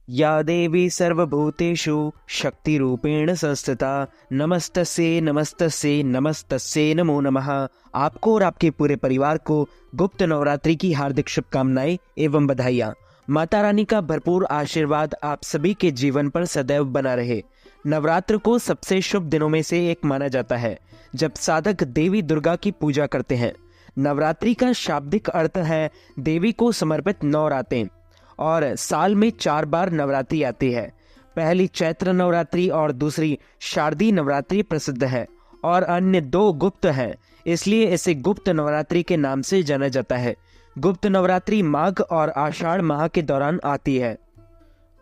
या देवी सर्वभूतेषु शक्तिरूपेण संस्थिता नमस्तस्यै नमस्तस्यै नमस्तस्यै नमो नमः। आपको और आपके पूरे परिवार को गुप्त नवरात्रि की हार्दिक शुभकामनाएं एवं बधाइयाँ। माता रानी का भरपूर आशीर्वाद आप सभी के जीवन पर सदैव बना रहे। नवरात्र को सबसे शुभ दिनों में से एक माना जाता है जब साधक देवी दुर्गा की पूजा करते हैं। नवरात्रि का शाब्दिक अर्थ है देवी को समर्पित 9 रातें और साल में 4 बार नवरात्रि आती है। पहली चैत्र नवरात्रि और दूसरी शारदीय नवरात्रि प्रसिद्ध है और अन्य 2 गुप्त हैं, इसलिए इसे गुप्त नवरात्रि के नाम से जाना जाता है। गुप्त नवरात्रि माघ और आषाढ़ माह के दौरान आती है।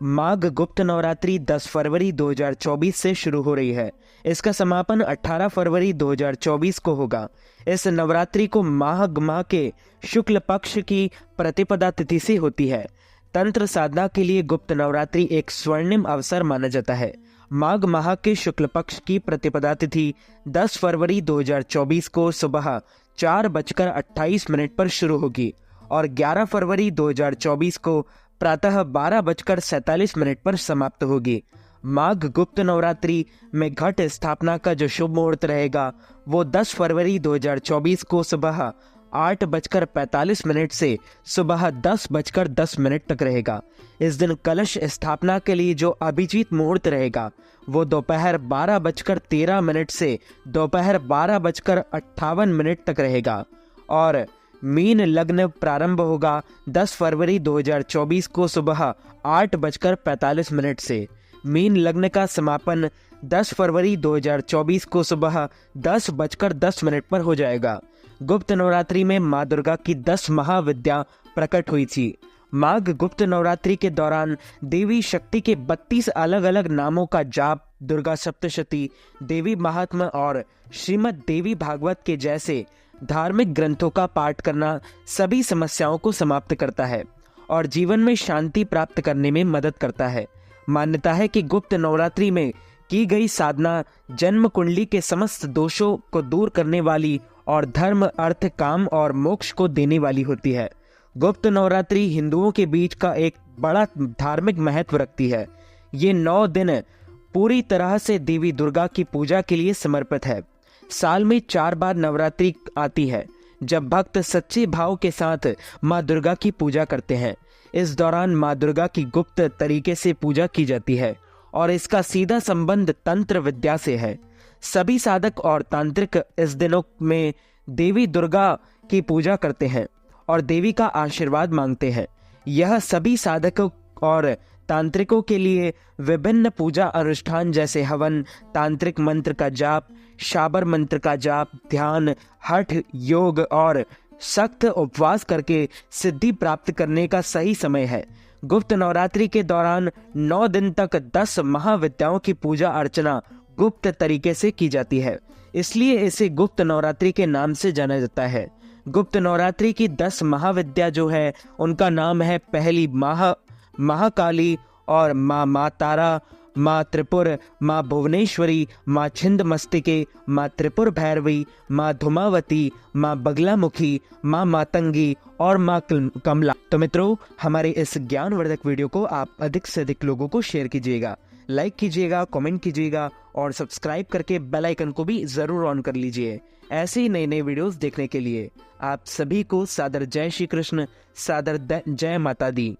माघ गुप्त नवरात्रि 10 फरवरी 2024 से शुरू हो रही है। इसका समापन 18 फरवरी 2024 को होगा। इस नवरात्रि को माघ माह के शुक्ल पक्ष की प्रतिपदा तिथि से होती है। तंत्र साधना के लिए गुप्त नवरात्रि एक स्वर्णिम अवसर माना जाता है। माघ माह के शुक्ल पक्ष की प्रतिपदा तिथि 10 फरवरी 2024 को सुबह 4:28 पर शुरू होगी और 11 फरवरी 2024 को प्रातः 12:47 पर समाप्त होगी। माघ गुप्त नवरात्रि में घट स्थापना का जो शुभ मुहूर्त रहेगा वो 10 फरवरी 2024 को सुबह 8:45 से सुबह 10:10 तक रहेगा। इस दिन कलश स्थापना के लिए जो अभिजीत मुहूर्त रहेगा वो दोपहर 12:13 से दोपहर 12:58 तक रहेगा और मीन लग्न प्रारंभ होगा 10 फरवरी 2024 को सुबह 8:45 से। मीन लग्न का समापन 10 फरवरी 2024 को सुबह 10:10 पर हो जाएगा। गुप्त नवरात्रि में मां दुर्गा की 10 महाविद्या प्रकट हुई थी। माघ गुप्त नवरात्रि के दौरान देवी शक्ति के 32 अलग अलग नामों का जाप, दुर्गा सप्तशती, देवी महात्म्य और श्रीमद् देवी भागवत के जैसे धार्मिक ग्रंथों का पाठ करना सभी समस्याओं को समाप्त करता है और जीवन में शांति प्राप्त करने में मदद करता है। मान्यता है कि गुप्त नवरात्रि में की गई साधना जन्म कुंडली के समस्त दोषों को दूर करने वाली और धर्म, अर्थ, काम और मोक्ष को देने वाली होती है। गुप्त नवरात्रि हिंदुओं के बीच का एक बड़ा धार्मिक महत्व रखती है। ये 9 दिन पूरी तरह से देवी दुर्गा की पूजा के लिए समर्पित है। साल में 4 बार नवरात्रि आती है जब भक्त सच्चे भाव के साथ मां दुर्गा की पूजा करते हैं। इस दौरान मां दुर्गा की गुप्त तरीके से पूजा की जाती है और इसका सीधा संबंध तंत्र विद्या से है। सभी साधक और तांत्रिक इस दिनों में देवी दुर्गा की पूजा करते हैं और देवी का आशीर्वाद मांगते हैं। यह सभी साधकों और तांत्रिकों के लिए विभिन्न पूजा अनुष्ठान जैसे हवन, तांत्रिक मंत्र का जाप, शाबर मंत्र का जाप, ध्यान, हठ योग और सख्त उपवास करके सिद्धि प्राप्त करने का सही समय है। गुप्त नवरात्रि के दौरान 9 दिन तक 10 महाविद्याओं की पूजा अर्चना गुप्त तरीके से की जाती है, इसलिए इसे गुप्त नवरात्रि के नाम से जाना जाता है। गुप्त नवरात्रि की 10 महाविद्या जो है उनका नाम है, पहली महाकाली और माँ तारा, माँ त्रिपुर, माँ भुवनेश्वरी, माँ छिंदमस्तिके, माँ त्रिपुर भैरवी, माँ धुमावती, माँ बगलामुखी, माँ मातंगी और माँ कमला। तो मित्रों, हमारे इस ज्ञानवर्धक वीडियो को आप अधिक से अधिक लोगों को शेयर कीजिएगा, लाइक कीजिएगा, कमेंट कीजिएगा और सब्सक्राइब करके बेल आइकन को भी जरूर ऑन कर लीजिए। ऐसे ही नए नए वीडियोस देखने के लिए आप सभी को सादर जय श्री कृष्ण, सादर जय माता दी।